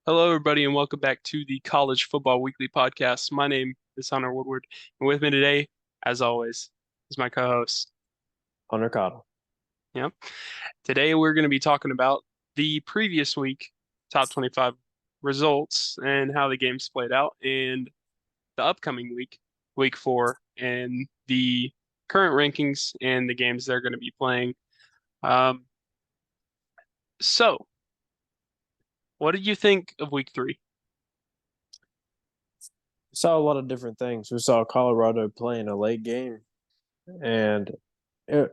Hello, everybody, and welcome back to the College Football Weekly podcast. My name is Hunter Woodward, and with me today, as always, is my co-host. Hunter Cottle. Yep. Today, we're going to be talking about the previous week top 25 results and how the games played out, and the upcoming week, week four, and the current rankings and the games they're going to be playing. Um, so, what did you think of week three? We saw a lot of different things. We saw Colorado playing a late game, and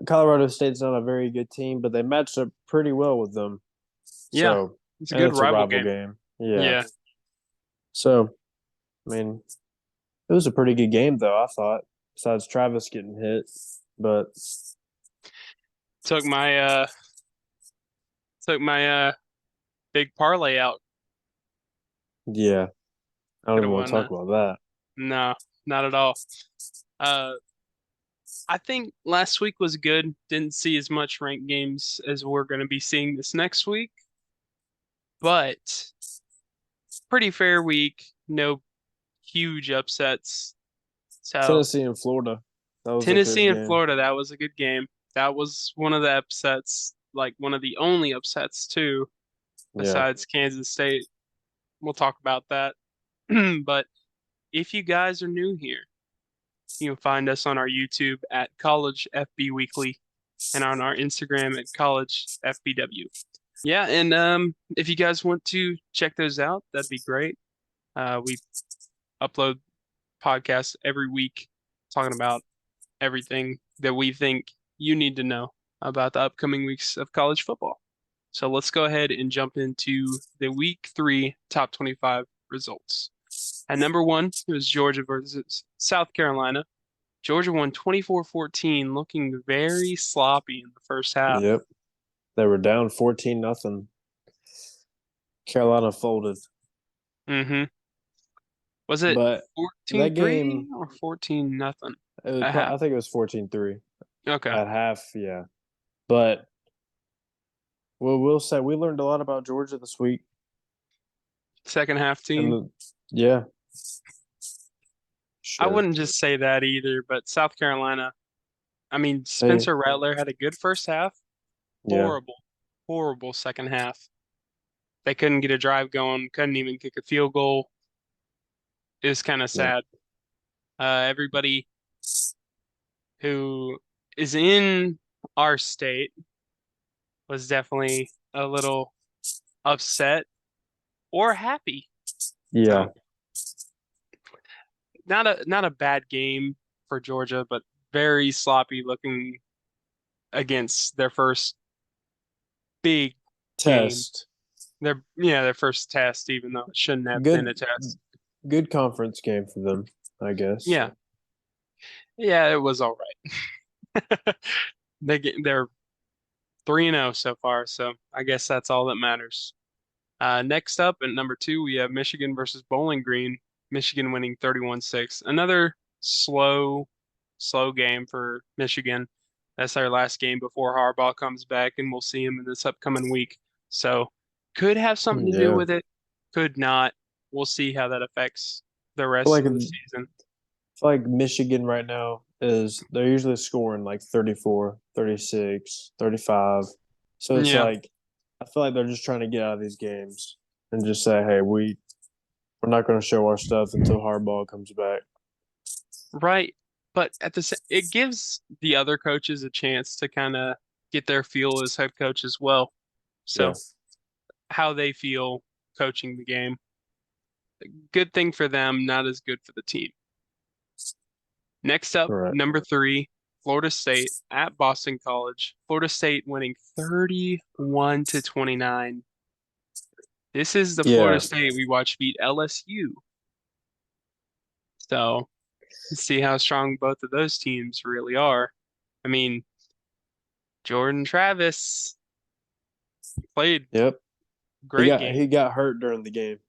Colorado State's not a very good team, but they matched up pretty well with them. Yeah, So, it's a and good it's a rival rival game. game. Yeah. Yeah. So, I mean, it was a pretty good game, though, I thought, besides Travis getting hit. But, Took my big parlay out. yeah, I don't Could even have want to won talk that. about that. No, not at all. Uh, I think last week was good. Didn't see as much ranked games as we're going to be seeing this next week, but pretty fair week. No huge upsets. So Tennessee and Florida, that was a Tennessee good and game. Florida, that was a good game. That was one of the upsets, like one of the only upsets too, Yeah. besides Kansas State. We'll talk about that. But if you guys are new here, you can find us on our YouTube at College FB Weekly and on our Instagram at College FBW. Yeah, and if you guys want to check those out, that'd be great. We upload podcasts every week talking about everything that we think you need to know about the upcoming weeks of college football. So let's go ahead and jump into the week three top 25 results. At number one, it was Georgia versus South Carolina. Georgia won 24-14, looking very sloppy in the first half. Yep. They were down 14-0. Carolina folded. hmm Was it But that 14-3 game, or 14 nothing it was at half? I think it was 14-3 Okay. at half, yeah. But we'll say we learned a lot about Georgia this week. Second half And team. yeah, I sure. wouldn't just say that either, but South Carolina, I mean, Hey, Spencer Rattler had a good first half. yeah, Horrible, horrible second half. They couldn't get a drive going, couldn't even kick a field goal. It was kind of yeah. sad. Everybody who is in our state was definitely a little upset or happy. Yeah. So not a bad game for Georgia, but very sloppy looking against their first big game. Test. Their first test, even though it shouldn't have been a Good test. good conference game for them, I guess. Yeah, yeah, it was all right. They're 3-0 so far, so I guess that's all that matters. Next up at number two, we have Michigan versus Bowling Green. Michigan winning 31-6. Another slow game for Michigan. That's their last game before Harbaugh comes back, and we'll see him in this upcoming week. So could have something to do Yeah. with it, could not. We'll see how that affects the I feel rest like of the season. Michigan right now is they're usually scoring like 34, 36, 35. So it's Yeah, like I feel like they're just trying to get out of these games and just say, "Hey, we're not going to show our stuff until Harbaugh comes back." right. But it gives the other coaches a chance to kind of get their feel as head coach as well. Yeah. So how they feel coaching the game. Good thing for them, not as good for the team. Next up, All right. number three, Florida State at Boston College. Florida State winning 31-29. This is the Florida Yeah. State we watched beat LSU. So let's see how strong both of those teams really are. I mean, Jordan Travis played Yep. He great got game. he got hurt during the game.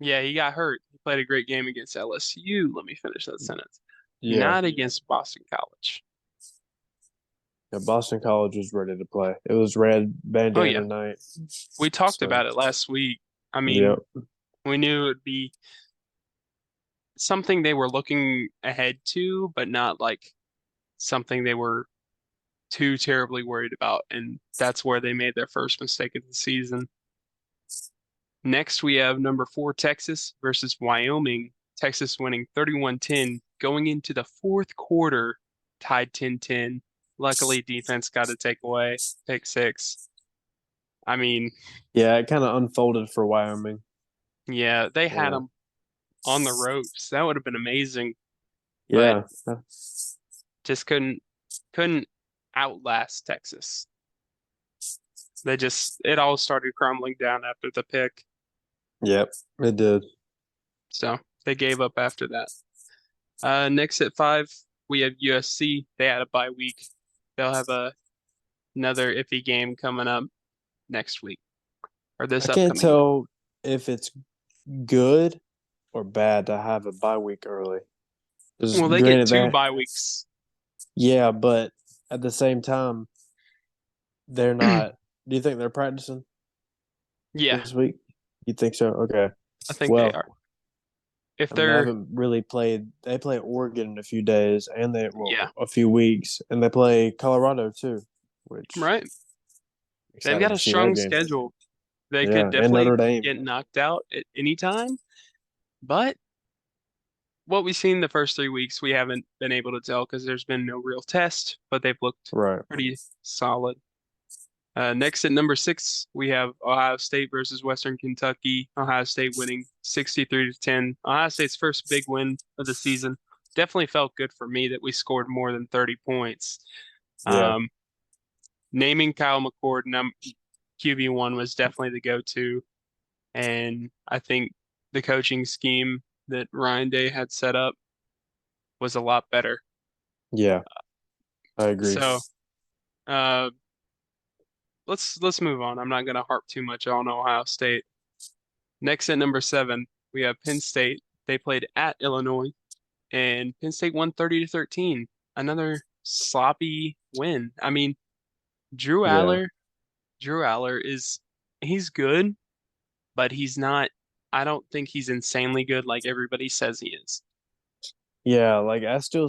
Yeah, he got hurt. He played a great game against LSU. Let me finish that sentence. Yeah. Not against Boston College. Yeah. Boston College was ready to play. It was red Oh yeah, bandana night. we talked So about it last week. I mean, yep. We knew it would be something they were looking ahead to, but not like something they were too terribly worried about. And that's where they made their first mistake of the season. Next, we have number 4 Texas versus Wyoming. Texas winning 31-10, going into the fourth quarter, tied 10-10. Luckily, defense got a takeaway, pick six. I mean, Yeah, it kind of unfolded for Wyoming. yeah, they had Yeah. them on the ropes. That would have been amazing, but Yeah. just couldn't outlast Texas. It all started crumbling down after the pick. Yep, it did. So they gave up after that. Next at 5, we have USC. They had a bye week. They'll have another iffy game coming up next week or I this can't upcoming week. tell if it's good or bad to have a bye week early. 'Cause Well, they get granted 2 that, bye weeks. yeah, but at the same time, they're not. Do you think they're practicing Yeah, this week? You think so? Okay. I think they Well, are. If I mean, they they're haven't really played. They play Oregon in a few days, and yeah, a few weeks, and they play Colorado too, which right. They've excited got to a see that strong game. schedule. They could Yeah, and definitely Notre Dame. get knocked out at any time, but what we've seen the first 3 weeks, we haven't been able to tell because there's been no real test, but they've looked Right. pretty solid. Next at number 6, we have Ohio State versus Western Kentucky. Ohio State winning 63-10. Ohio State's first big win of the season. Definitely felt good for me that we scored more than 30 points. Yeah. Naming Kyle McCord QB1 was definitely the go-to. And I think the coaching scheme that Ryan Day had set up was a lot better. Yeah. I agree. So, uh, let's move on. I'm not going to harp too much on Ohio State. Next at number 7, we have Penn State. They played at Illinois, and Penn State won 30-13. Another sloppy win. I mean, Drew Yeah. Aller, Drew Aller he's good, but he's not. I don't think he's insanely good like everybody says he is. Yeah, like I still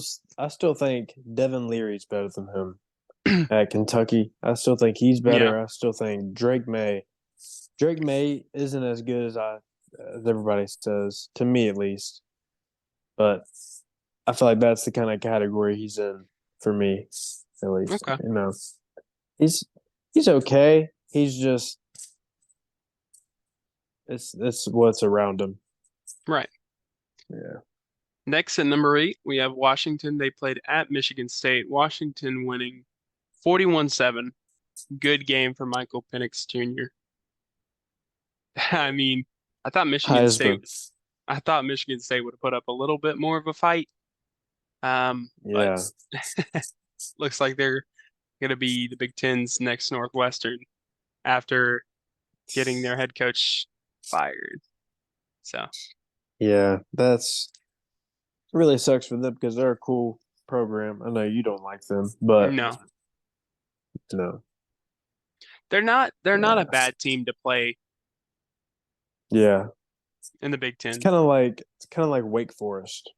think Devin Leary's better than him at Kentucky. I still think he's Yeah, better. I still think Drake May isn't as good as everybody says, to me at least. But I feel like that's the kind of category he's in for me, at least. okay. You know, he's he's okay. He's just it's what's around him. Right. Yeah. Next at number 8, we have Washington. They played at Michigan State. Washington winning 41-7. Good game for Michael Penix Jr. I mean, I thought Michigan State Heisman. I thought Michigan State would have put up a little bit more of a fight. But Yeah. looks like they're going to be the Big Ten's next Northwestern after getting their head coach fired. So, Yeah. That's really sucks for them because they're a cool program. I know you don't like them, but no, no. they're not a Yeah. bad team to play Yeah. in the Big It's Ten. kind of like Wake Forest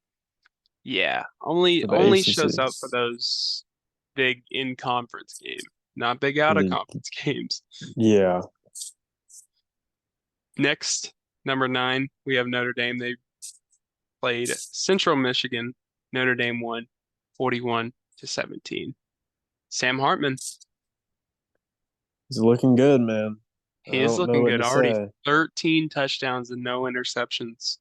Yeah, only for the only ACC. shows up for those big in-conference game, not big out-of-conference games. Yeah. Next, number 9, we have Notre Dame. They played Central Michigan. Notre Dame won 41-17. Sam Hartman, He's looking good, man. I he is don't know looking what good. to Already say. 13 touchdowns and no interceptions.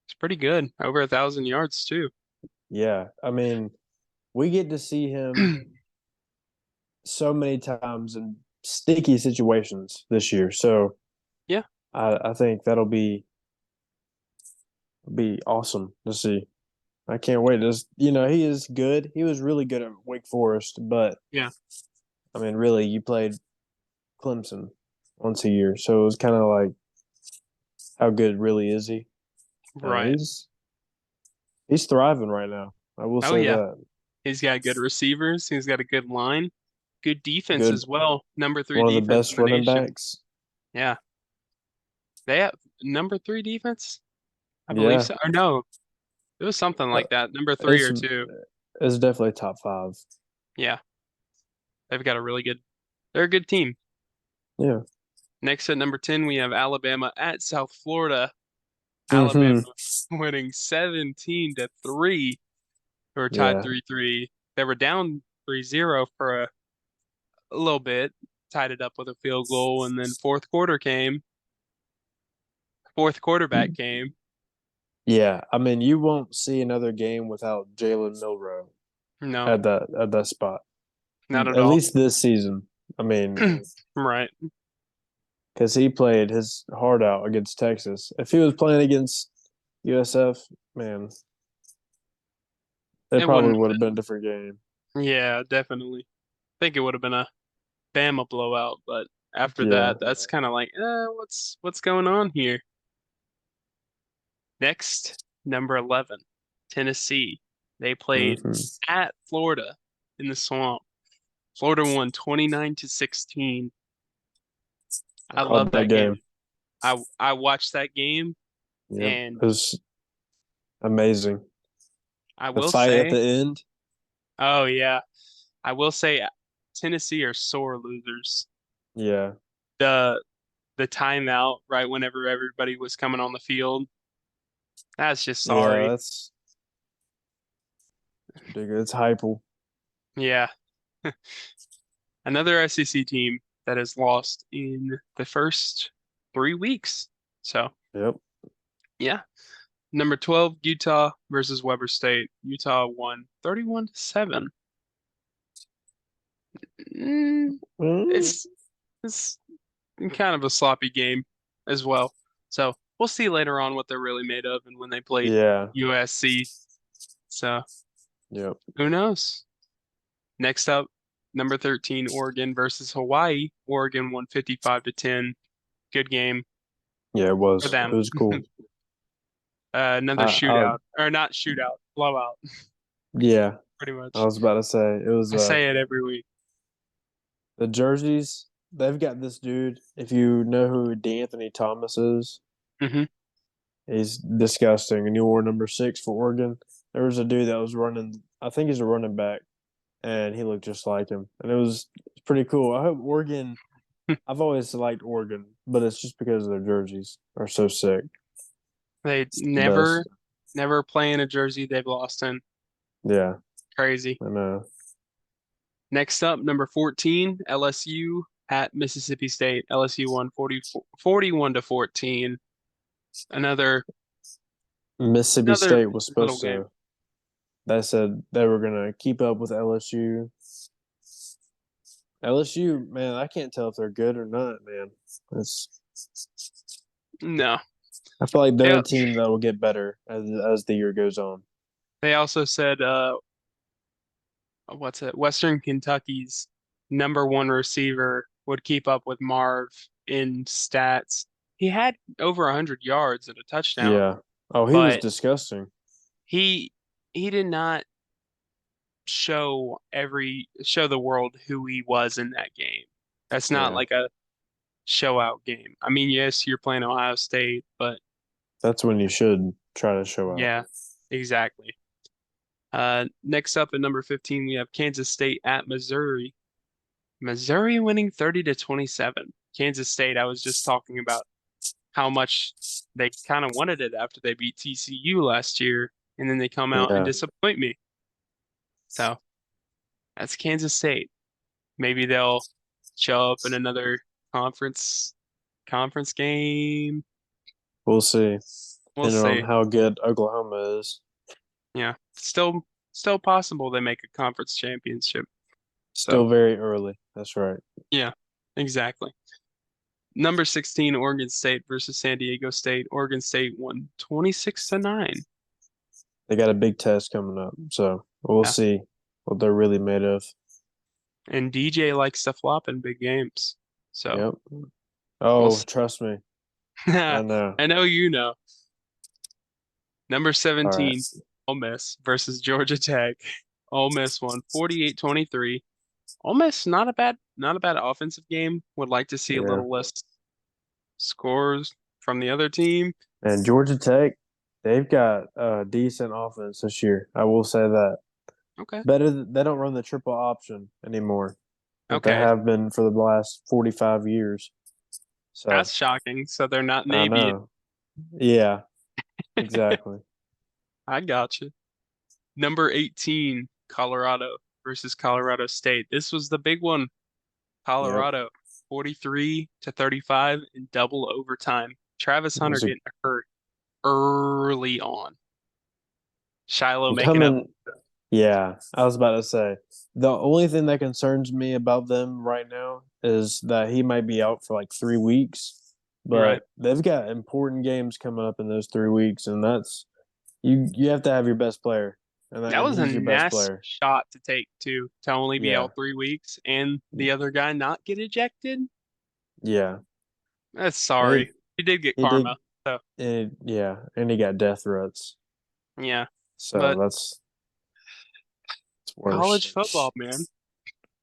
It's pretty good. Over 1,000 yards too. Yeah. I mean, we get to see him so many times in sticky situations this year. So Yeah, I think that'll be awesome to see. I can't wait. He is good. He was really good at Wake Forest, but yeah, I mean, really, you played Clemson once a year, so it was kind of like, how good really is he? And right. he's thriving right now. I will Oh say yeah, that. he's got good receivers. He's got a good line, good defense Good, as well. Number 3 one of the defense best in the running nation. backs. Yeah, they have number 3 defense, I believe Yeah, so. Or no, it was something uh, like that. Number 3 it's or 2. it's definitely top five. Yeah, they've got a really good. They're a good team. Yeah. Next at number 10, we have Alabama at South Florida. Alabama Hmm. winning 17-3. They were tied Yeah. 3-3. They were down 3-0 for a little bit, tied it up with a field goal, and then fourth quarterback came. Yeah. I mean, you won't see another game without Jalen Milrow No, at that spot. not at At all. least this season. I mean, Right. because he played his heart out against Texas. If he was playing against USF, man, it It probably wouldn't would have have been a different game. been. Yeah, definitely. I think it would have been a Bama blowout, but after Yeah. that, that's kind of like, what's going on here? Next, number 11, Tennessee. They played Hmm. at Florida in the Swamp. Florida won 29-16. I I called love that that game. game. I watched that game, Yep. and It was amazing. I The will fight at the say, end. oh yeah, I will say Tennessee are sore losers. Yeah. The the timeout right whenever everybody was coming on the field, that's just Yeah, sorry. that's ridiculous. It's hype. Yeah. Another SEC team that has lost in the first 3 weeks. So, Yep. yeah. Number 12, Utah versus Weber State. Utah won 31-7. Mm, Mm, it's kind of a sloppy game as well. So, we'll see later on what they're really made of and when they play yeah. USC. So, Yep. who knows? Next up, number 13, Oregon versus Hawaii. Oregon won 55-10. Good game Yeah, it for was. It them. was cool. Another I shootout, or not shootout, blowout, yeah. pretty I much. was about to say it was I say it every week. the jerseys. They've got this dude. If you know who D'Anthony Thomas is, Hmm. he's disgusting. And he wore number 6 for Oregon. There was a dude that was running. I think he's a running back, and he looked just like him. And it was pretty cool. I hope Oregon. I've always liked Oregon, but it's just because their jerseys are so sick. They The best. never play in a jersey they've lost in. Yeah, Crazy. I know. Next up, number 14, LSU at Mississippi State. LSU won 41-14. Another Mississippi another State was little supposed game. to. They said they were gonna keep up with LSU. LSU, man, I can't tell if they're good or not, man. It's No. I feel like they're They a team that will get better as the year goes on. they also said what's it? Western Kentucky's number 1 receiver would keep up with Marv in stats. He had over 100 yards and a touchdown, Yeah. Oh, he was but disgusting. he he did not show the world who he was in that game. That's not Yeah. like a show out game. I mean, yes, you're playing Ohio State, but That's when you should try to show out. yeah, exactly. Next up at number 15, we have Kansas State at Missouri. Missouri winning 30-27. Kansas State, I was just talking about how much they kind of wanted it after they beat TCU last year, and then they come out and Yeah. disappoint me. So that's Kansas State. Maybe they'll show up in another conference conference game. We'll see. We'll Depending on see. how good Oklahoma is. Yeah, still possible they make a conference championship. So Still very early. That's right. yeah, exactly. Number 16, Oregon State versus San Diego State. Oregon State won 26-9. They got a big test coming up. So we'll Yeah. see what they're really made of. And DJ likes to flop in big games. So Yep. we'll Oh, see. trust me. I know. I know you know. Number All right. 17, Ole Miss versus Georgia Tech. Ole Miss won 48-23. Ole Miss, not a bad offensive game. Would like to see a Yeah. little less scores from the other team. And Georgia Tech, they've got a decent offense this year. I will say that. Okay. They don't run the triple option anymore, but they Okay. have been for the last 45 years. So That's shocking. So they're not I Navy. know. Yeah, exactly. I got you. Number 18, Colorado versus Colorado State. This was the big one. Yep. Colorado, 43-35 in double overtime. Travis It Hunter was a getting hurt early on. Shiloh making up. coming. Yeah, I was about to say the only thing that concerns me about them right now is that he might be out for like 3 weeks, Right. but they've got important games coming up in those 3 weeks, and that's you have to have your best player, That and was a he's your best nasty player. shot to take too, to only be Yeah, out 3 weeks and the other guy not get ejected. yeah. That's And sorry. He did get he did, karma. So and he got death threats, yeah. so But it's worse. college football, man.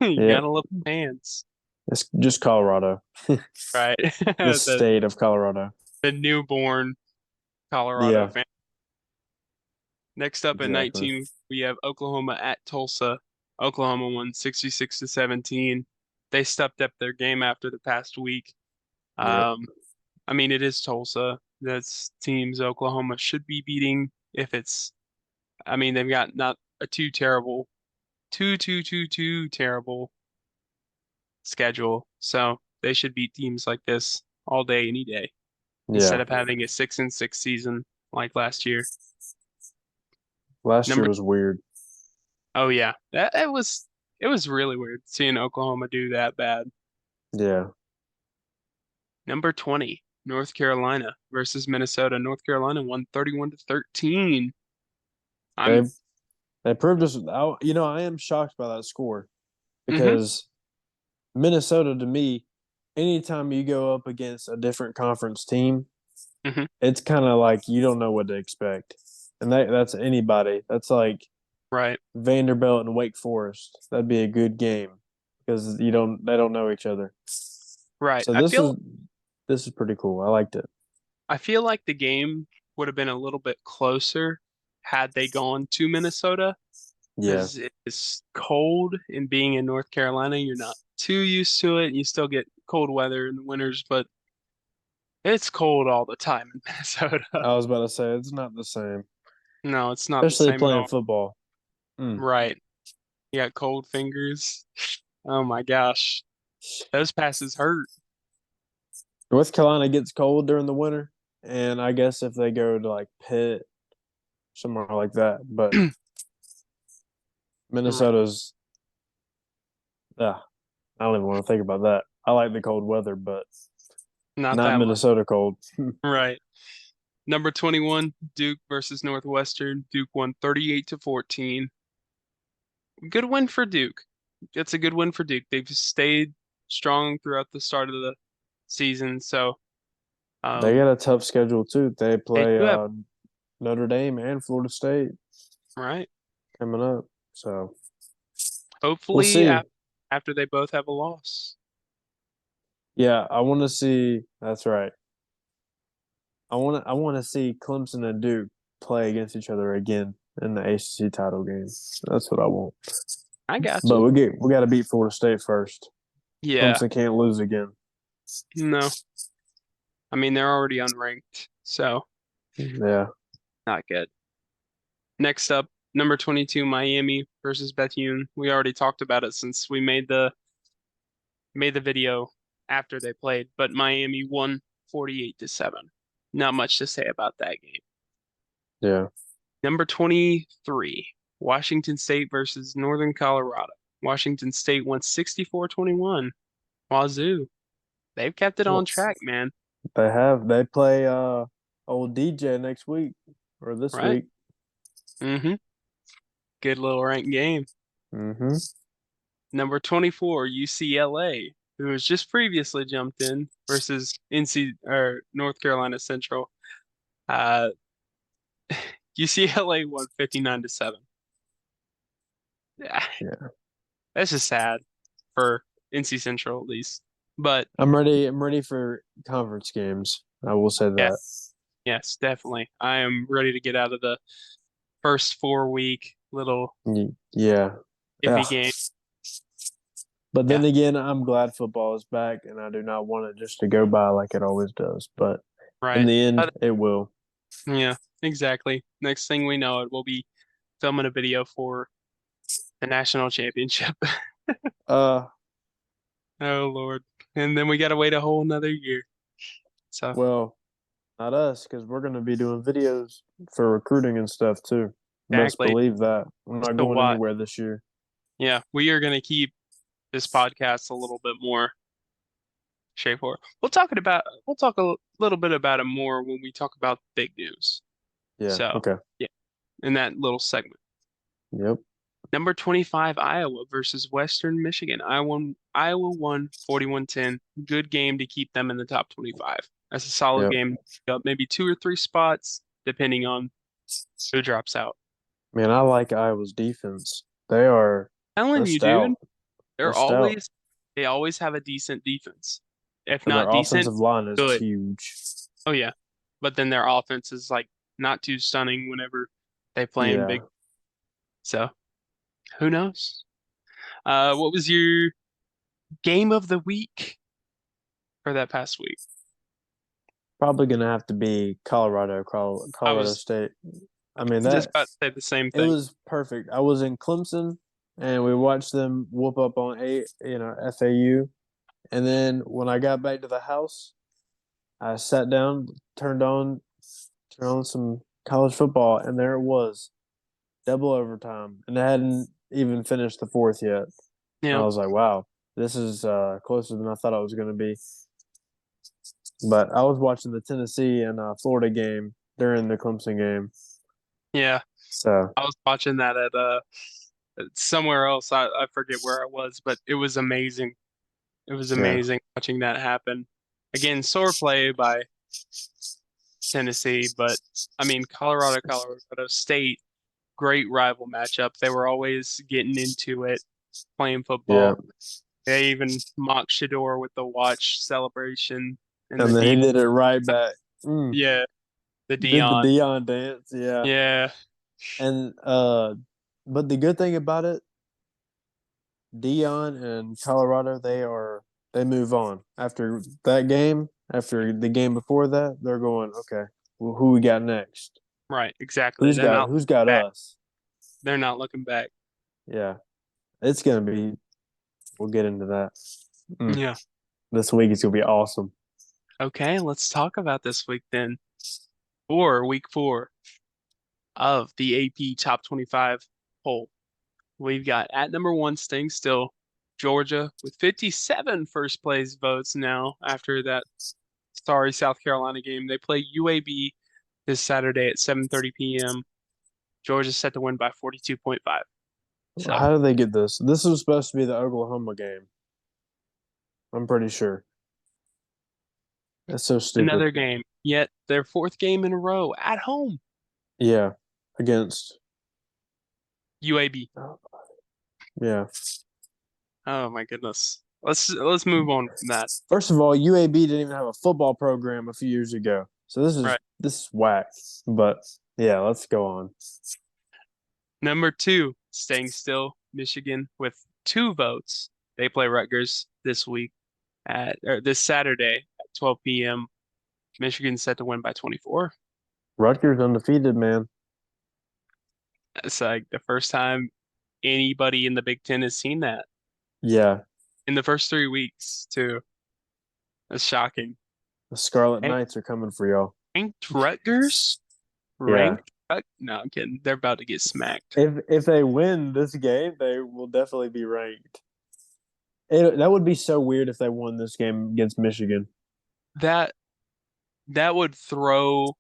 You Yep, gotta love the fans. it's just Colorado, Right. the The state of Colorado. the newborn Colorado Yeah, fan. Next up at exactly. 19, we have Oklahoma at Tulsa. Oklahoma won 66-17. They stepped up their game after the past week. Yep. I mean, it is Tulsa. That's teams Oklahoma should be beating if it's, I mean, they've got not a too terrible schedule. So they should beat teams like this all day, any day, instead Yeah. of having a 6-6 season like last year. Last year Number, was weird. oh yeah, that it was really weird seeing Oklahoma do that bad. Yeah. Number 20, North Carolina versus Minnesota. North Carolina won 31-13. They I'm they proved us. I am shocked by that score hmm because Minnesota, to me, anytime you go up against a different conference team, hmm it's kind of like you don't know what to expect, and that's anybody. That's like right, Vanderbilt and Wake Forest. That'd be a good game because they don't know each other. right. So this is pretty cool. I liked it. I feel like the game would have been a little bit closer had they gone to Minnesota Yeah. because it's cold and being in North Carolina, you're not too used to it. You still get cold weather in the winters, but it's cold all the time in Minnesota. I was about to say it's not the same, No, it's not the especially same at playing all. football. Mm. Right. You got cold fingers. Oh my gosh. Those passes hurt. North Carolina gets cold during the winter, and I guess if they go to like Pitt, somewhere like that, but Right. Minnesota's, I don't even want to think about that. I like the cold weather, but Not not that much. Minnesota cold. Right. Number 21, Duke versus Northwestern. Duke won 38-14. Good win for Duke. It's a good win for Duke. They've stayed strong throughout the start of the season, so They um got a tough schedule too. They they play do have Notre Dame and Florida State right. coming up, so we'll Hopefully see. after they both have a loss. Yeah, I want to see. That's right. I want to see Clemson and Duke play against each other again in the ACC title game. That's what I want. I got But you. we got to beat Florida State first. Yeah. Clemson can't lose again. No. I mean they're already unranked, so Yeah, not good. Next up, number 22, Miami versus Bethune. We already talked about it since we made the video after they played, but Miami won 48-7. Not much to say about that game. yeah. Number 23, Washington State versus Northern Colorado. Washington State won 64-21. Wazoo. They've kept it on Well, track, man. they play old DJ next week or this Right? week. Mm-hmm. Good little ranked game. Mm-hmm. Number 24, UCLA, who was just previously jumped in versus NC or North Carolina Central. Uh, UCLA won 59-7. Yeah, Yeah. that's just sad for NC Central at least. But I'm ready. I'm ready for conference games. I will say Yeah, that. yes, definitely. I am ready to get out of the first 4 week little Yeah. iffy Yeah. game. But Yeah, then again, I'm glad football is back, and I do not want it just to go by like it always does. But in right. the end, But it will. yeah, exactly. Next thing we know, it will be filming a video for the national championship. Uh, Oh Lord. And then we gotta wait a whole another year. So well, not us, because we're going to be doing videos for recruiting and stuff too. Best exactly. believe that. I'm not So going what? anywhere this year. Yeah, we are gonna keep this podcast a little bit more straightforward. We'll talk a little bit about it more when we talk about big news. Yeah. So Okay. yeah, in that little segment. Yep. Number 25, Iowa versus Western Michigan. Iowa won 41-10. Good game to keep them in the top 25. That's a solid Yep. game. Got maybe 2 or 3 spots, depending on who drops out. Man, I like Iowa's defense. They're Telling you, stout. dude, They're they're stout. always they always have a decent defense. If And their not decent, offensive line is good. huge. Oh yeah. But then their offense is like not too stunning whenever they play in Yeah. big. So who knows? What was your game of the week for that past week? Probably gonna have to be I Colorado was State. I mean just that about to say the same it thing. was perfect. I was in Clemson and we watched them whoop up on FAU. And then when I got back to the house, I sat down, turned on some college football, and there it was, double overtime, and I hadn't even finished the fourth yet. And I Yeah. was like, "Wow, this is closer than I thought it was going to be." But I was watching the Tennessee and Florida game during the Clemson game, Yeah. so I was watching that at somewhere else. I forget where it was, but it was amazing. It was yeah, amazing watching that happen. Again, sore play by Tennessee, but I mean Colorado State, great rival matchup. They were always getting into it, playing yeah. football. They even mocked Shador with the watch celebration and the And then he D. did it right back. Mm, Yeah, the did the Dion. Dion dance? Yeah, Yeah, and but the good thing about it, Dion and Colorado, they move on after that game. After the game before that, they're going, okay, well, who we got next? right, exactly. They're not Who's got back. us? They're not looking back. Yeah, it's gonna be. We'll get into that. Mm, Yeah. this week is gonna be awesome. Okay, let's talk about this week then. For week 4 of the AP Top 25 poll. We've got at number 1 staying still, Georgia with 57 first place votes now after that sorry South Carolina game. They play UAB this Saturday at 7:30 p.m. Georgia's set to win by 42.5. So How did they get this? This was supposed to be the Oklahoma game. I'm pretty sure. That's so stupid. another game, yet their 4th game in a row at home, Yeah, against. UAB. Yeah. Oh my goodness. Let's move on from that. First of all, UAB didn't even have a football program a few years ago, so Right. this is whack. But yeah, let's go on. Number 2, staying still, Michigan with 2 votes. They play Rutgers this week or this Saturday at 12 p.m. Michigan's set to win by 24. Rutgers undefeated, man. It's like the first time anybody in the Big Ten has seen that Yeah, in the first 3 weeks, too. That's shocking. the Scarlet Hey, Knights are coming for y'all. ranked Rutgers? Yeah, No, I'm kidding. They're about to get smacked. if they win this game, they will definitely be ranked. That would be so weird if they won this game against Michigan. That that would throw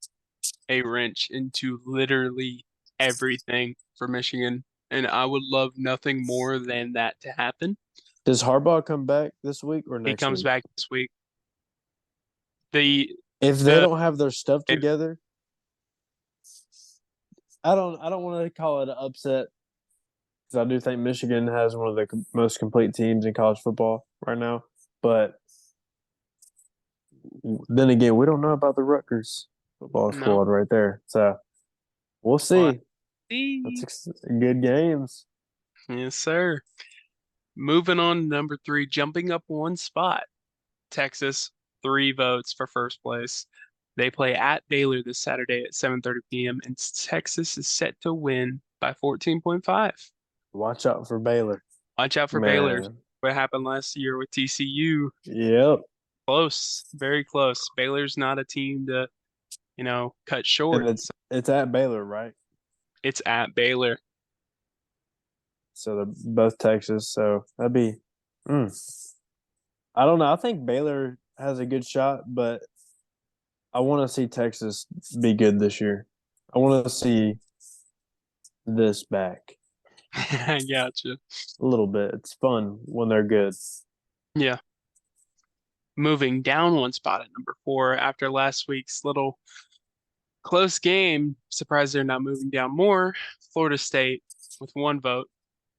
a wrench into literally everything for Michigan, and I would love nothing more than that to happen. Does Harbaugh come back this week or He next comes week? back this week. The If they the don't have their stuff together, I don't want to call it an upset because I do think Michigan has one of the most complete teams in college football right now. But then again, we don't know about the Rutgers football No. squad right there. So we'll Well, see. That's see. good games. Yes, sir. Moving on to number three, jumping up one spot. Texas, 3 votes for first place. They play at Baylor this Saturday at 7:30 p.m. and Texas is set to win by 14.5. Watch out for Baylor. Watch out for Baylor. Man. What happened last year with TCU? Yep. Close, very close. Baylor's not a team to, cut short. And it's at Baylor, right? It's at Baylor. So they're both Texas. So that'd be I don't know. I think Baylor has a good shot, but I want to see Texas be good this year. I want to see this back I gotcha. a little bit. It's fun when they're good. Yeah. Moving down one spot at number four after last week's little close game. Surprised they're not moving down more. Florida State with 1 vote.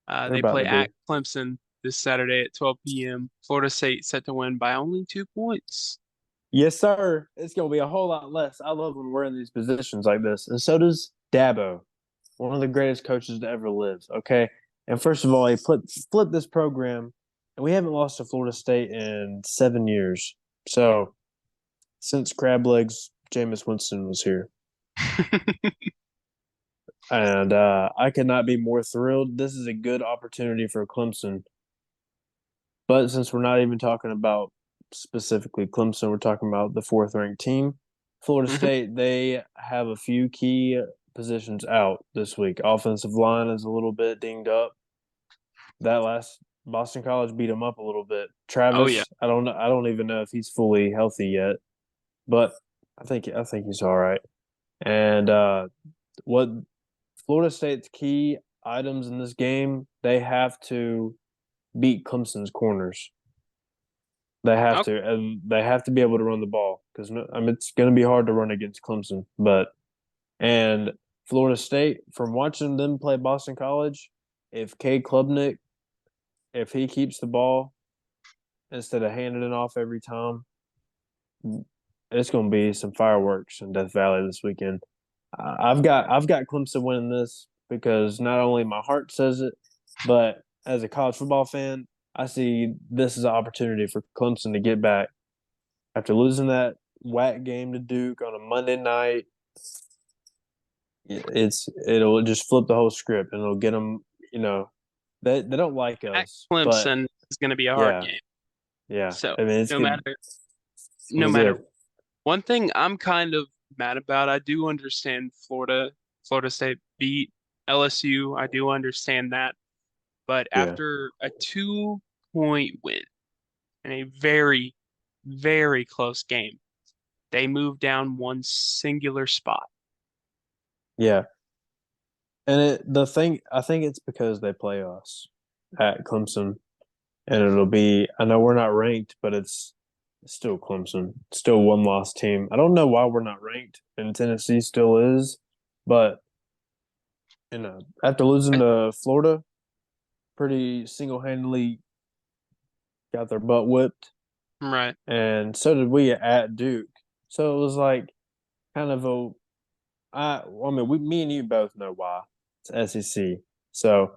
They're They about play to be. at Clemson this Saturday at 12 p.m. Florida State set to win by only 2 points. Yes, sir. It's going to be a whole lot less. I love when we're in these positions like this. And so does Dabo, one of the greatest coaches to ever live. Okay. And first of all, he flipped this program, and we haven't lost to Florida State in 7 years. So since Crab Legs Jameis Winston was here. And I could not be more thrilled. This is a good opportunity for Clemson. But since we're not even talking about specifically Clemson, we're talking about the fourth ranked team. Florida State, they have a few key positions out this week. Offensive line is a little bit dinged up. That last Boston College beat them up a little bit. Oh yeah. Travis, I don't know. I don't even know if he's fully healthy yet, but I think he's all right. And what Florida State's key items in this game, they have to beat Clemson's corners. They have Okay. to, and they have to be able to run the ball because it's going to be hard to run against Clemson. And Florida State, from watching them play Boston College, if Cade Klubnik, if he keeps the ball instead of handing it off every time, it's going to be some fireworks in Death Valley this weekend. I've got Clemson winning this because not only my heart says it, but as a college football fan, I see this as an opportunity for Clemson to get back after losing that whack game to Duke on a Monday night. It'll just flip the whole script and it'll get them. They don't like At us, but Clemson is going to be a hard yeah, game. yeah. So I mean, no matter it's gonna no be matter good. one thing I'm kind of mad about, I do understand Florida State beat LSU. I do understand that. But Yeah, after a 2-point win in a very, very close game, they moved down one singular spot. yeah. And the thing, I think it's because they play us at Clemson, and it'll be. I know we're not ranked, but it's still Clemson, still one loss team. I don't know why we're not ranked, and Tennessee still is, but after losing to Florida, pretty single handedly got their butt whipped, Right. and so did we at Duke. So it was like kind of a. Me and you both know why it's SEC, so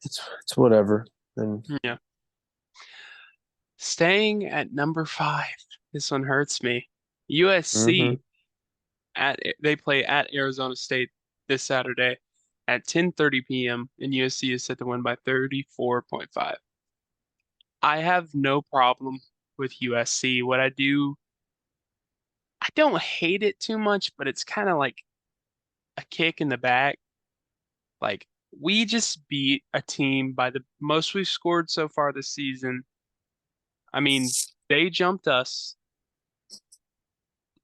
it's whatever. And Yeah. Staying at number five. This one hurts me. hmm USC they play at Arizona State this Saturday at 10:30 p.m. and USC is set to win by 34.5. I have no problem with USC. I don't hate it too much, but it's kind of like a kick in the back. Like we just beat a team by the most we've scored so far this season. I mean, they jumped us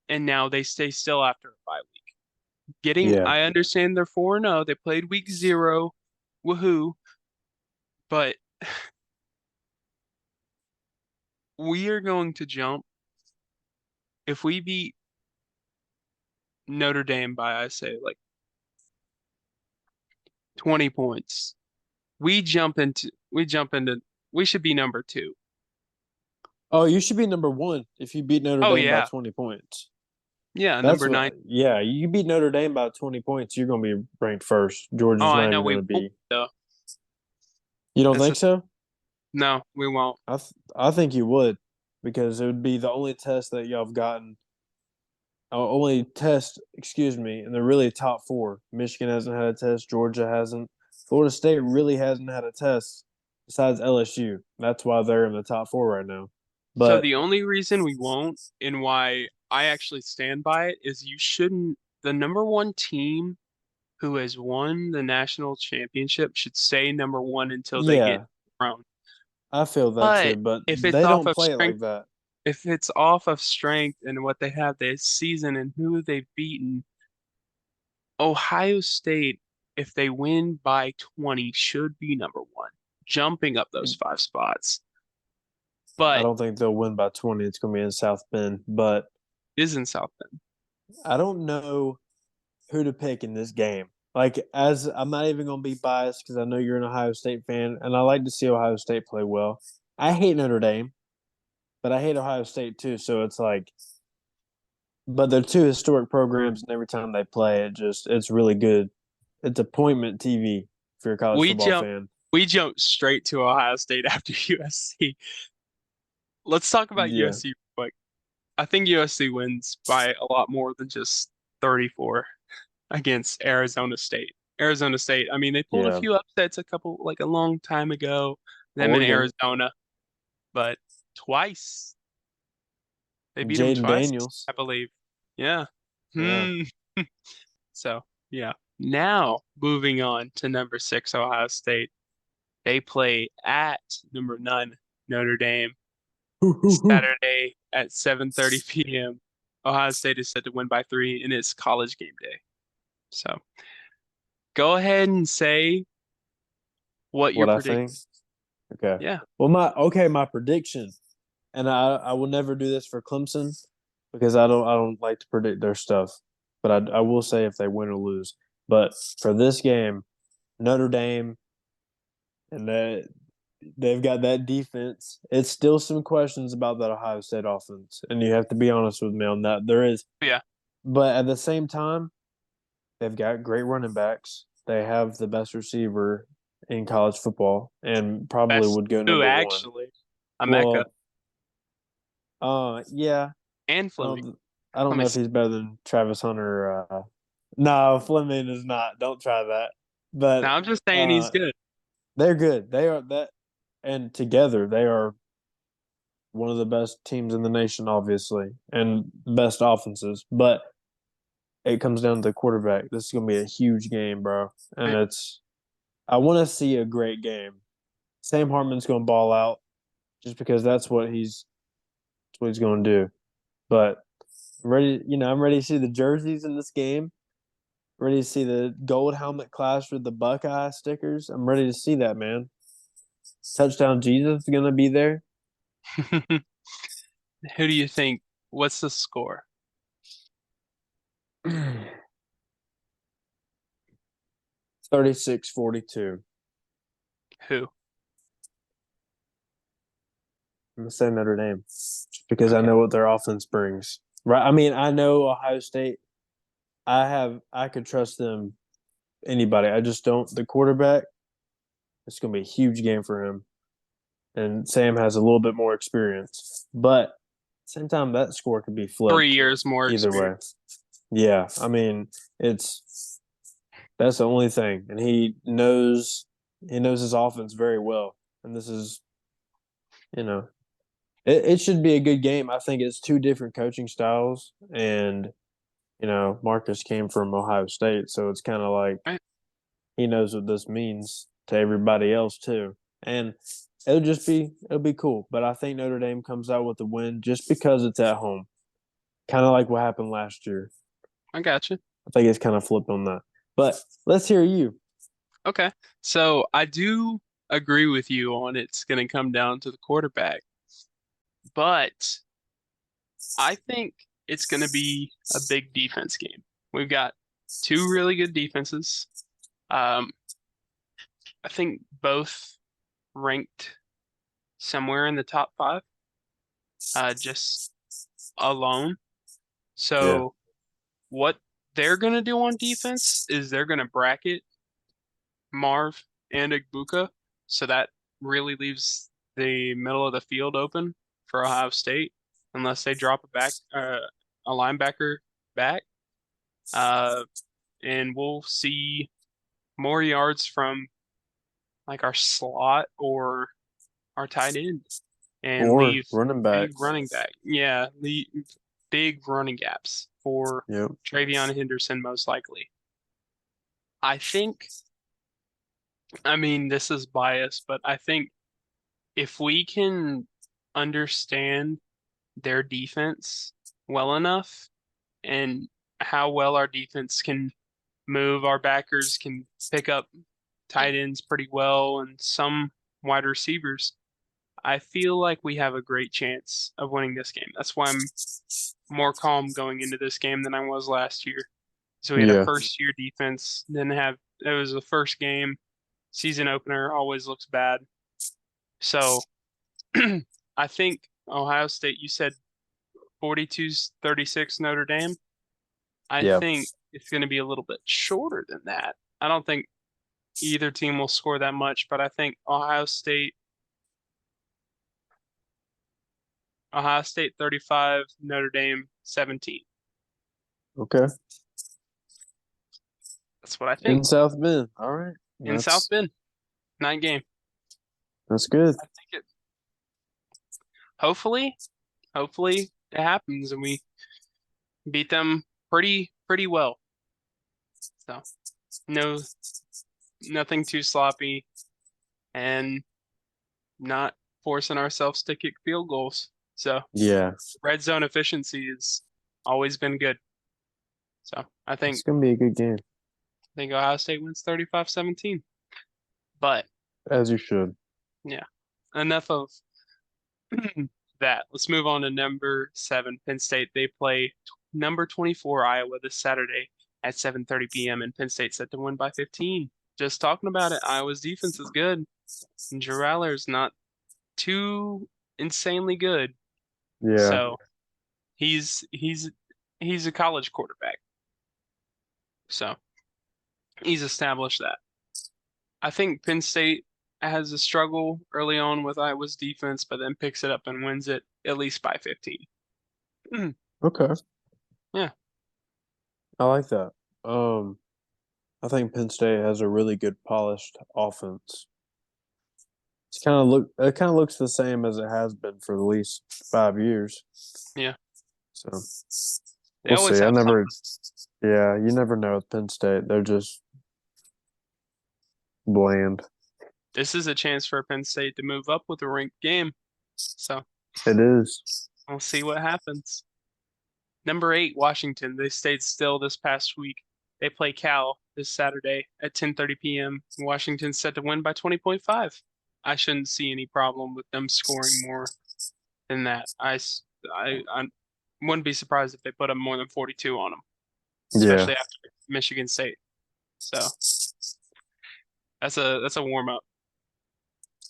and now they stay still after a bye week. yeah, I understand they're 4-0. They played week 0. Woohoo. But we are going to jump if we beat Notre Dame by, I say, like 20 points. We jump into we should be number 2. Oh, you should be number one if you beat Notre Oh Dame by yeah, 20 points. yeah, That's number what. 9. Yeah, you beat Notre Dame by 20 points, you're going to be ranked first. Oh, Georgia's I not know even going we to won't be. though. You don't That's think the so? No, we won't. I think you would because it would be the only test that y'all have gotten. Only test, excuse me, and they're really top four. Michigan hasn't had a test. Georgia hasn't. Florida State really hasn't had a test besides LSU. That's why they're in the top four right now. So But the only reason we won't and why I actually stand by it is you shouldn't the number one team who has won the national championship should stay number one until they get yeah, thrown. I feel that too. But But if it's they off don't of play it strength, like that. if it's off of strength and what they have this season and who they've beaten, Ohio State, if they win by 20, should be number one, jumping up those 5 spots. I But don't think they'll win by 20. It's going to be in South Bend. But it is in South Bend. I don't know who to pick in this game. Like, as I'm not even going to be biased because I know you're an Ohio State fan, and I like to see Ohio State play well. I hate Notre Dame, but I hate Ohio State too. So it's like, but they're two historic programs, and every time they play, it's really good. It's appointment TV if you're a college We football jump fan. we jump straight to Ohio State after USC. Let's talk about Yeah, USC real quick. I think USC wins by a lot more than just 34 against Arizona State. Arizona State, I mean, they pulled a yeah. few upsets like a long time ago, them in Oregon, Arizona, but twice. They beat them Jaden twice, Daniels. I believe. Yeah. Yeah. Hmm. So, yeah. Now, moving on to number 6, Ohio State. They play at number 9, Notre Dame, Saturday at 7:30 p.m. Ohio State is set to win by 3 and it's college game day. So, go ahead and say what you're What I predicting. think. Okay. Yeah. Well, my prediction, and I will never do this for Clemson because I don't like to predict their stuff, but I will say if they win or lose. But for this game, Notre Dame and they've got that defense. It's still some questions about that Ohio State offense, and you have to be honest with me on that. There is, Yeah. but at the same time, they've got great running backs. They have the best receiver in college football, and probably Best would go two, number one. actually. Emeka Well, yeah, and I Fleming. don't, I don't know if Fleming's he's better than Travis Hunter. No, Fleming is not. Don't try that. But now I'm just saying he's uh, good. they're good. They are that, and together they are one of the best teams in the nation, obviously, and best offenses. But it comes down to the quarterback. This is gonna be a huge game, bro, and I want to see a great game. Sam Hartman's gonna ball out just because that's what he's gonna do. But I'm ready to see the jerseys in this game. Ready to see the gold helmet clash with the Buckeye stickers. I'm ready to see that, man. Touchdown Jesus is gonna be there. Who do you think? What's the score? 36-42. Who? I'm gonna say Notre Dame just because I Okay. know what their offense brings. Right? I mean, I know Ohio State. I could trust them. Anybody. I just don't. The quarterback. It's gonna be a huge game for him, and Sam has a little bit more experience. But at the same time, that score could be 3 flipped years more either way. experience. Yeah, I mean, it's that's the only thing, and he knows his offense very well, and this is you know it should be a good game. I think it's two different coaching styles, and Marcus came from Ohio State, so it's kind of like Right. he knows what this means to everybody else too, and it'll be cool. But I think Notre Dame comes out with the win just because it's at home, kind of like what happened last year. I got you. I think it's kind of flipped on that. But let's hear you. Okay. So I do agree with you on it's going to come down to the quarterback, but I think it's going to be a big defense game. We've got two really good defenses. Um, I think both ranked somewhere in the top 5. just alone. Yeah. So what they're gonna do on defense is they're gonna bracket Marv and Igbuka, so that really leaves the middle of the field open for Ohio State, unless they drop a linebacker back. Uh, and we'll see more yards from like our slot or our tight end, and Or leave running big backs. running back. Yeah, leave big running gaps for Yep. Travion Henderson most likely. I think, I mean, this is biased, but I think if we can understand their defense well enough and how well our defense can move, our backers can pick up tight ends pretty well and some wide receivers, I feel like we have a great chance of winning this game. That's why I'm more calm going into this game than I was last year. So we had a Yeah. first year defense, didn't have, it was the first game, season opener always looks bad. So I think Ohio State, you said 42-36 Notre Dame. I Yeah. think it's going to be a little bit shorter than that. I don't think either team will score that much, but I think Ohio State 35, Notre Dame 17. Okay. That's what I In think. South Bend. All right. In South That's Bend, night game. good. I think it. Hopefully, hopefully it happens and we beat them pretty well. So no, nothing too sloppy and not forcing ourselves to kick field goals. So Yeah. red zone efficiency has always been good. So It's gonna be a good game. I think Ohio State wins 35-17. But As you should. yeah, enough of that. Let's move on to number 7, Penn State. They play number 24 Iowa this Saturday at 7:30 p.m. and Penn State set to win by 15. Just talking about it, Iowa's defense is good. And Drew Allar's not too insanely good. Yeah. So he's a college quarterback. So he's established that. I think Penn State has a struggle early on with Iowa's defense, but then picks it up and wins it at least by 15. Okay. Yeah. I like that. Um, I think Penn State has a really good polished offense. It kind of looks the same as it has been for at least 5 years. Yeah. So They we'll always see. have something. Yeah, you never know with Penn State. They're just bland. This is a chance for Penn State to move up with a ranked game. So It is. we'll see what happens. Number 8, Washington. They stayed still this past week. They play Cal this Saturday at 10:30 p.m. Washington's set to win by 20.5. I shouldn't see any problem with them scoring more than that. I wouldn't be surprised if they put up more than 42 on them, Yeah. especially after Michigan State. So that's a warm up.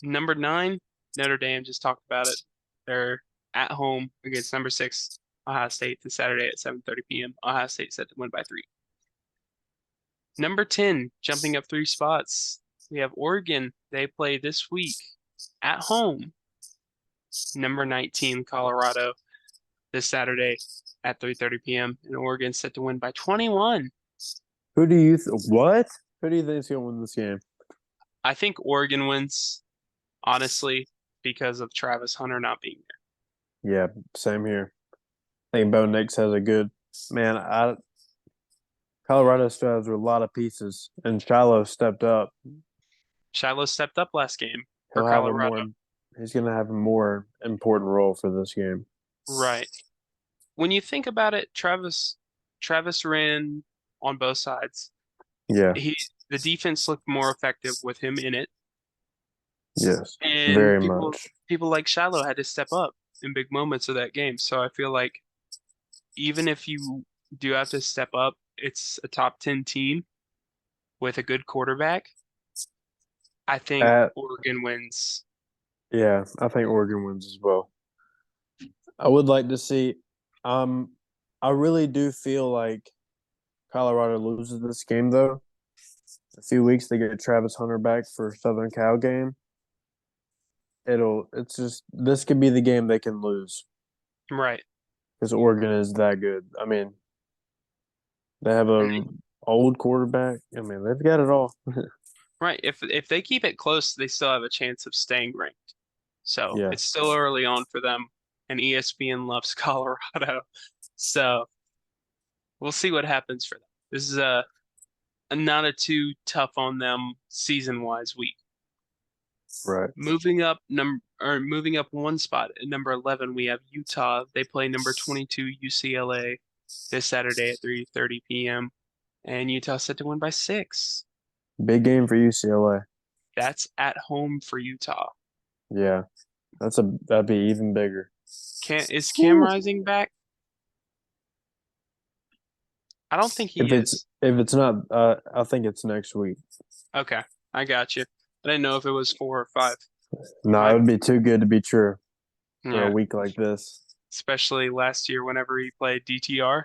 Number 9, Notre Dame, just talked about it. They're at home against number 6, Ohio State, this Saturday at 7:30 p.m. Ohio State set to win by 3. Number 10, jumping up 3 spots, we have Oregon. They play this week at home. Number 19, Colorado, this Saturday at 3:30 p.m. And Oregon set to win by 21. Who do you what? Who do you think is gonna win this game? I think Oregon wins, honestly, because of Travis Hunter not being there. Yeah, same here. I think Bo Nix has a good man. Colorado still has a lot of pieces, and Shiloh stepped up. Shiloh stepped up last game for He'll have a Colorado. more. He's going to have a more important role for this game. Right. When you think about it, Travis ran on both sides. Yeah. The defense looked more effective with him in it, Yes. and Very much. people like Shiloh had to step up in big moments of that game. So I feel like even if you do have to step up, it's a top 10 team with a good quarterback. I think At Oregon wins. Yeah, I think Oregon wins as well. I would like to see. Um, I really do feel like Colorado loses this game though. A few weeks they get Travis Hunter back for Southern Cal game. It's just this could be the game they can lose Right. because Oregon is that good. I mean, they have a old quarterback. I mean, they've got it all. Right. If they keep it close, they still have a chance of staying ranked. So Yeah, it's still early on for them, and ESPN loves Colorado. So we'll see what happens for them. This is a not a too tough on them season-wise week. right. Moving up one spot at number 11, we have Utah. They play number 22 UCLA this Saturday at 3:30 p.m. and Utah set to win by 6. Big game for UCLA. That's at home for Utah. Yeah, that'd be even bigger. Is Cam Woo. Rising back? I don't think If he is. it's not, I think it's next week. Okay, I got you. I didn't know if it was 4 or 5. No, it My, would be too good to be true for a yeah, week like this. especially last year whenever he played DTR.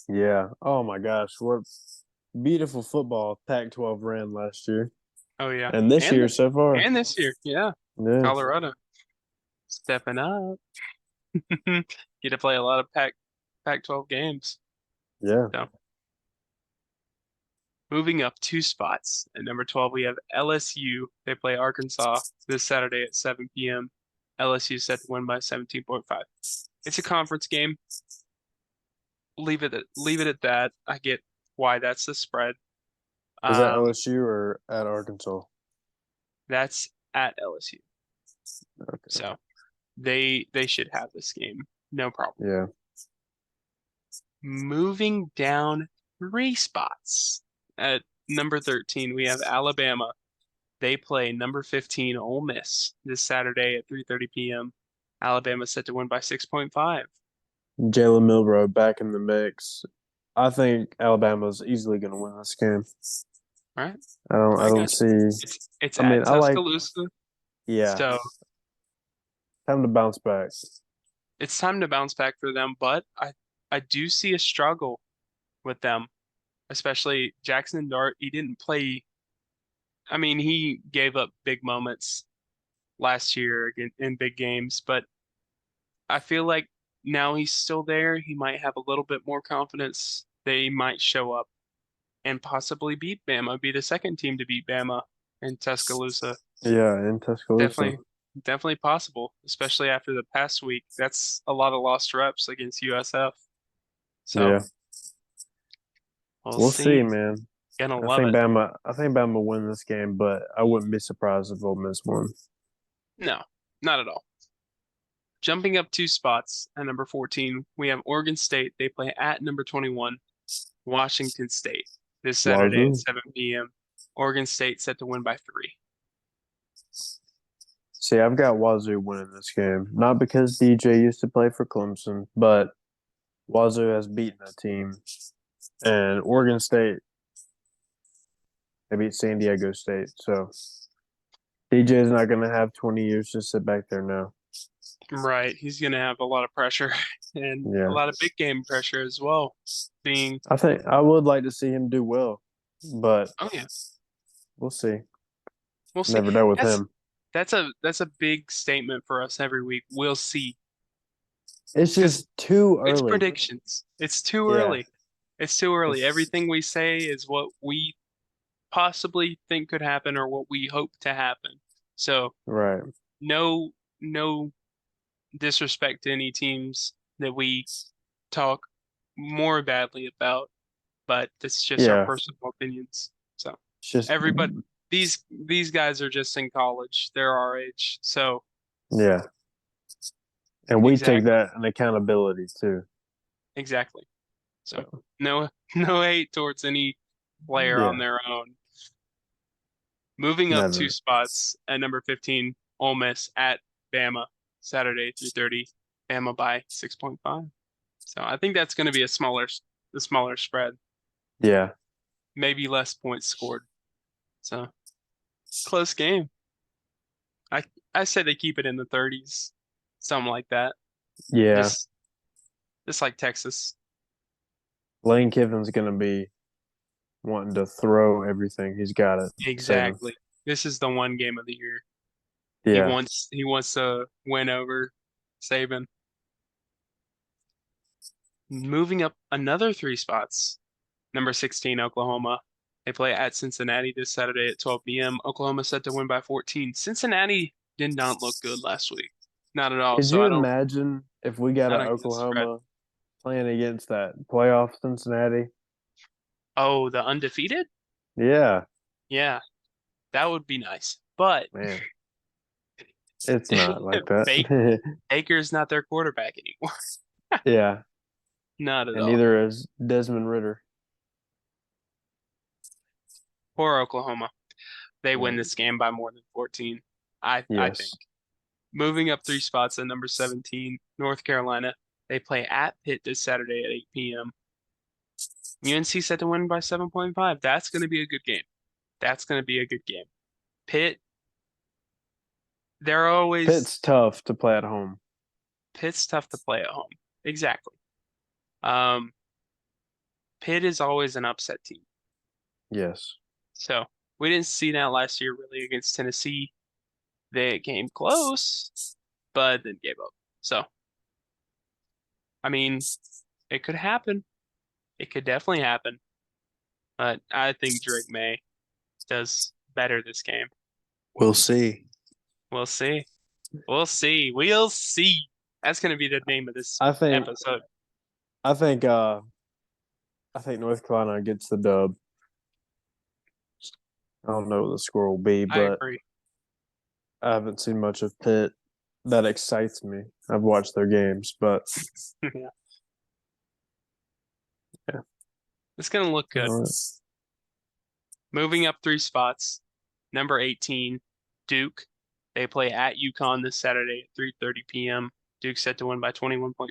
Yeah. Oh my gosh, what beautiful football Pac-12 ran last year, Oh yeah, and this year so far. and this year, yeah, Yeah, Colorado stepping up. Get to play a lot of Pac-12 games. yeah. So moving up 2 spots at number 12, we have LSU. They play Arkansas this Saturday at 7 p.m. LSU set to win by 17.5. It's a conference game. Leave it at that. I get why that's the spread. Is that Um, LSU or at Arkansas? that's at LSU. Okay. So they should have this game. No problem. Yeah. Moving down 3 spots. At number 13, we have Alabama. They play number 15 Ole Miss this Saturday at 3:30 p.m. Alabama set to win by 6.5. Jalen Milroe back in the mix. I think Alabama's easily going to win this game. All right, I I don't got see. you. It's I mean, at I like. Tuscaloosa, Yeah, so time to bounce back. it's time to bounce back for them. But I do see a struggle with them, especially Jackson Dart. He didn't play. I mean, he gave up big moments last year in big games, but I feel like now he's still there. He might have a little bit more confidence. They might show up and possibly beat Bama, be the second team to beat Bama in Tuscaloosa. Yeah, in Tuscaloosa. Definitely possible, especially after the past week. That's a lot of lost reps against USF. So Yeah, we'll we'll see, see. man. Gonna love it. I think Bama will win this game, but I wouldn't be surprised if Ole Miss won. No, not at all. Jumping up 2 spots at number 14, we have Oregon State. They play at number 21, Washington State, this Saturday at Wazoo. 7 p.m. Oregon State set to win by 3. See, I've got Wazoo winning this game. Not because DJ used to play for Clemson, but Wazoo has beaten a team. And Oregon State, they beat San Diego State. So DJ is not going to have 20 years to sit back there now. Right. He's going to have a lot of pressure and a Yeah. lot of big game pressure as well. Being, I think I would like to see him do well, but oh yeah, we'll see. we'll see. Never know with That's him. that's a big statement for us every week. We'll see. It's 'Cause just too it's early. predictions. It's too Yeah. early. It's too early. It's- Everything we say is what we possibly think could happen or what we hope to happen. So Right. no disrespect to any teams that we talk more badly about, but it's just our Yeah. personal opinions. So It's just everybody, these guys are just in college. They're our age. So yeah. And we take exactly, that an accountability too. exactly. So no no hate towards any player on Yeah. their own. Moving up 2 Never. spots at number 15, Ole Miss at Bama, Saturday 3:30, Bama by 6.5. So I think that's going to be the smaller spread, Yeah. maybe less points scored. So close game. I I say they keep it in the 30s, something like that. Yeah, Just like Texas. Lane Kiffin's gonna be wanting to throw everything he's got at Saban. Exactly. This is the one game of the year. Yeah. He wants to win over Saban. Moving up another 3 spots. Number 16, Oklahoma. They play at Cincinnati this Saturday at 12 p.m. Oklahoma set to win by 14. Cincinnati did not look good last week. Not at all. Could So you imagine if we got I an don't get the spread. Oklahoma playing against that playoff Cincinnati? Oh, the undefeated? Yeah, Yeah, that would be nice. But man. It's not like Bake that. Baker's not their quarterback anymore. Yeah, Not at and all. neither is Desmond Ritter. Poor Oklahoma. They win Yeah. this game by more than 14. I think. Yes. Moving up 3 spots at number 17, North Carolina. They play at Pitt this Saturday at 8 p.m. UNC set to win by 7.5. That's going to be a good game. That's going to be a good game. Pitt, they're always Pitt's tough to play at home. Pitt's tough to play at home. Exactly. Um, Pitt is always an upset team. Yes. So we didn't see that last year really against Tennessee. They came close, but then gave up. So, I mean, it could happen. It could definitely happen. But I think Drake May does better this game. We'll see. We'll see. We'll see. We'll see. That's going to be the name of this I think episode. I think I think North Carolina gets the dub. I don't know what the score will be, I but agree. I haven't seen much of Pitt. That excites me. I've watched their games, but Yeah. yeah. It's going to look good. All right. Moving up 3 spots, number 18, Duke. They play at UConn this Saturday at 3:30 p.m. Duke set to win by 21.5.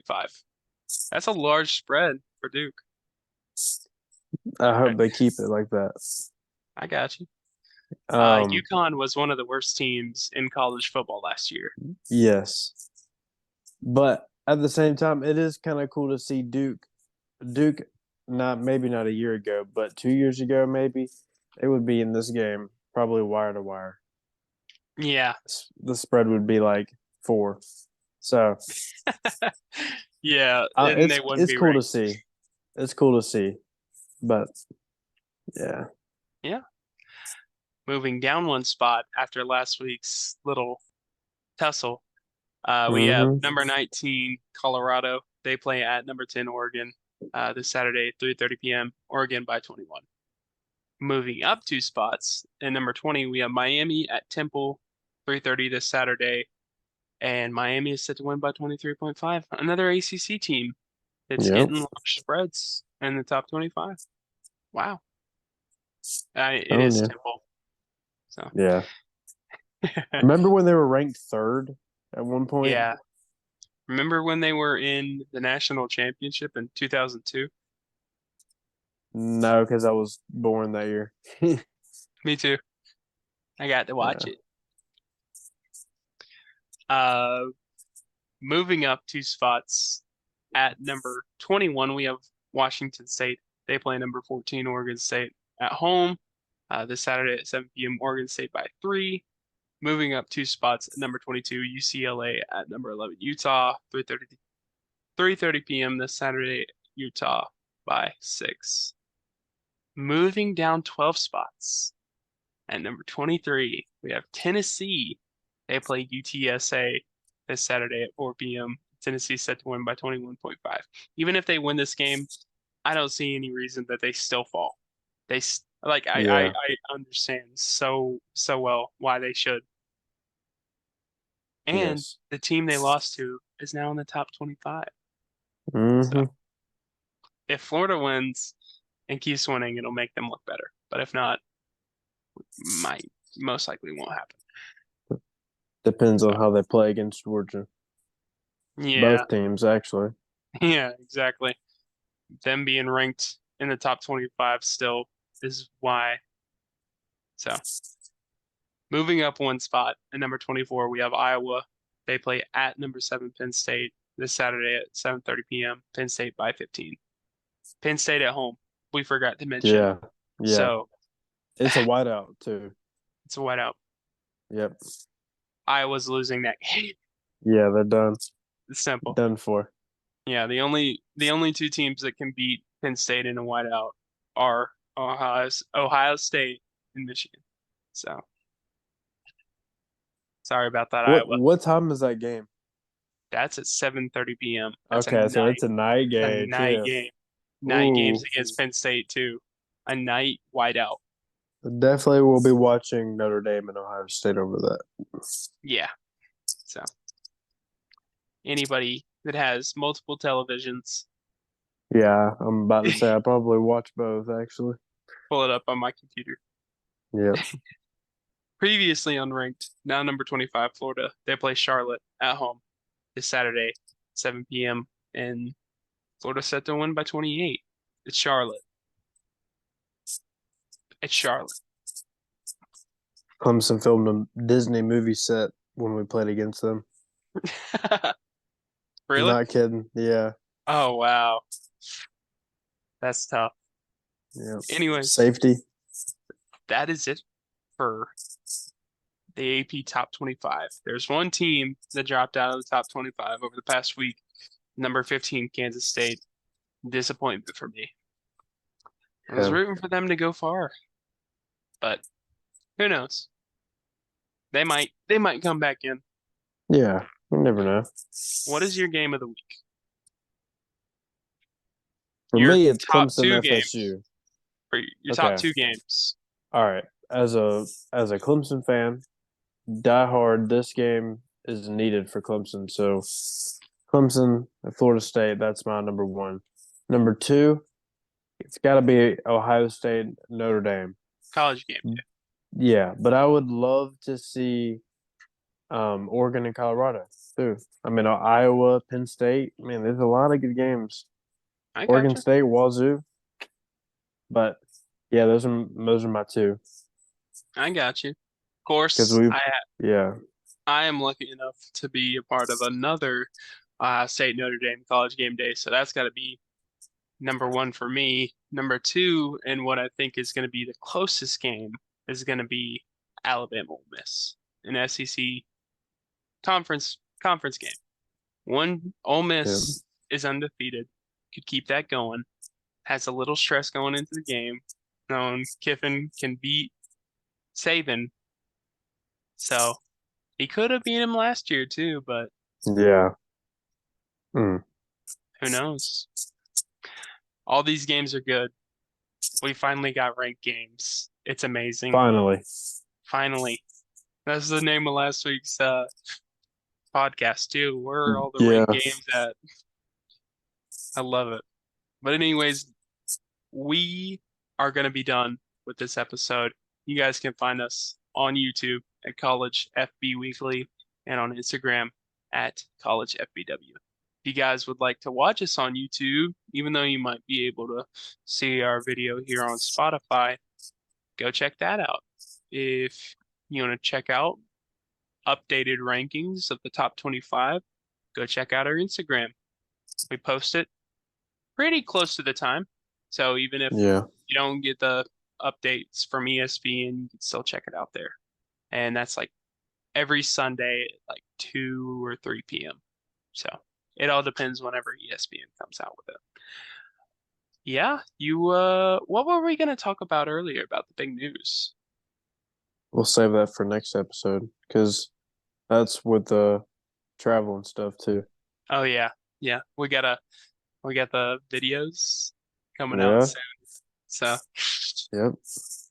That's a large spread for Duke. I hope they keep it like that. I got you. Um, UConn was one of the worst teams in college football last year. yes, but at the same time, it is kind of cool to see Duke. Duke, not maybe not a year ago, but 2 years ago, maybe it would be in this game, probably wire to wire. Yeah. The spread would be like 4. So Yeah, and they wouldn't it's be cool to ranked. see. It's cool to see, but yeah, Yeah. Moving down 1 spot after last week's little tussle, we have hmm number 19, Colorado. They play at number 10, Oregon, this Saturday, 3:30 p.m. Oregon by 21. Moving up 2 spots, and number 20, we have Miami at Temple, 3:30 this Saturday, and Miami is set to win by 23.5. Another ACC team that's yep. getting large spreads in the top 25. Wow. It Oh is yeah, Temple. So, yeah. Remember when they were ranked third at one point? yeah. Remember when they were in the national championship in 2002? No, because I was born that year. Me too. I got to watch Yeah. it. Uh, Moving up 2 spots at number 21, we have Washington State. They play number 14, Oregon State at home this Saturday at 7 p.m. Oregon State by 3. Moving up 2 spots at number 22, UCLA at number 11, Utah, 3:30 p.m. this Saturday, Utah by 6. Moving down 12 spots at number 23, we have Tennessee. They play UTSA this Saturday at 4 p.m. Tennessee set to win by 21.5. Even if they win this game, I don't see any reason that they still fall. Yeah. I understand so well why they should. And Yes. the team they lost to is now in the top 25. So hmm if Florida wins and keeps winning, it'll make them look better. But if not, might most likely won't happen. Depends So on how they play against Georgia. yeah, Both teams, actually. yeah, exactly. Them being ranked in the top 25 still is why. So moving up 1 spot at number 24, we have Iowa. They play at number 7, Penn State. this Saturday at 7:30 p.m. Penn State by 15. Penn State at home. We forgot to mention. Yeah. Yeah. So It's a whiteout too. it's a whiteout. Yep. Iowa's losing that game. Yeah, they're done. It's simple. Done for. Yeah, the only two teams that can beat Penn State in a whiteout are Ohio State and Michigan. So sorry about that, Iowa. What time is that game? That's at 7:30 p.m. That's Okay, so it's a night a game night too. game. Night games Ooh. against Penn State too. A night whiteout. Definitely will be watching Notre Dame and Ohio State over that. Yeah. So anybody that has multiple televisions, Yeah, I'm about to say I probably watch both actually. pull it up on my computer. Yep. Previously unranked, now number 25, Florida. They play Charlotte at home this Saturday, 7 p.m. And Florida's set to win by 28. It's Charlotte. It's Charlotte. Clemson filmed a Disney movie set when we played against them. Really? Not kidding. Yeah. Oh, wow. That's tough. Yeah. Anyways, Safety. that is it for the AP Top 25. There's one team that dropped out of the Top 25 over the past week. Number 15, Kansas State. Disappointment for me. I was Yeah. rooting for them to go far, but who knows? They might come back in. Yeah. You never know. What is your game of the week? For Your me, it's top Clemson two FSU. games. For your top Okay. two games. All right. As a Clemson fan, die hard, this game is needed for Clemson. So Clemson at Florida State, that's my number one. Number two, it's got to be Ohio State, Notre Dame. College game. Yeah, but I would love to see Oregon and Colorado too. I mean, Iowa, Penn State. Man, there's a lot of good games. I Oregon gotcha. State, Wazoo. But yeah, those are my two. I got you. Of course, Because yeah, I am lucky enough to be a part of another State Notre Dame college game day, so that's got to be number one for me. Number two, and what I think is going to be the closest game, is going to be Alabama Ole Miss, an SEC conference game. One Ole Miss is undefeated, could keep that going. Has a little stress going into the game. Known Kiffin can beat Saban, so he could have beat him last year too, but yeah. Mm. who knows? All these games are good. We finally got ranked games. It's amazing. Finally. That's the name of last week's podcast too. Where are all the ranked games at? I love it. But anyways, we are going to be done with this episode. You guys can find us on YouTube at College FB Weekly and on Instagram at College FBW. If you guys would like to watch us on YouTube, even though you might be able to see our video here on Spotify, go check that out. If you want to check out updated rankings of the top 25, go check out our Instagram. We post it pretty close to the time. So even if you don't get the updates from ESPN, you can still check it out there. And that's like every Sunday at like 2 or 3 p.m. So it all depends whenever ESPN comes out with it. Yeah, what were we going to talk about earlier about the big news? We'll save that for next episode because that's with the travel and stuff too. Oh yeah. Yeah. We got the videos coming out soon. So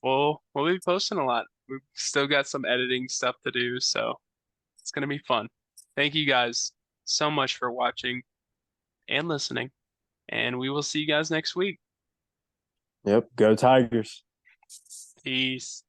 we'll be posting a lot. We've still got some editing stuff to do, so it's gonna be fun. Thank you guys so much for watching and listening, and we will see you guys next week. Yep. Go Tigers. Peace.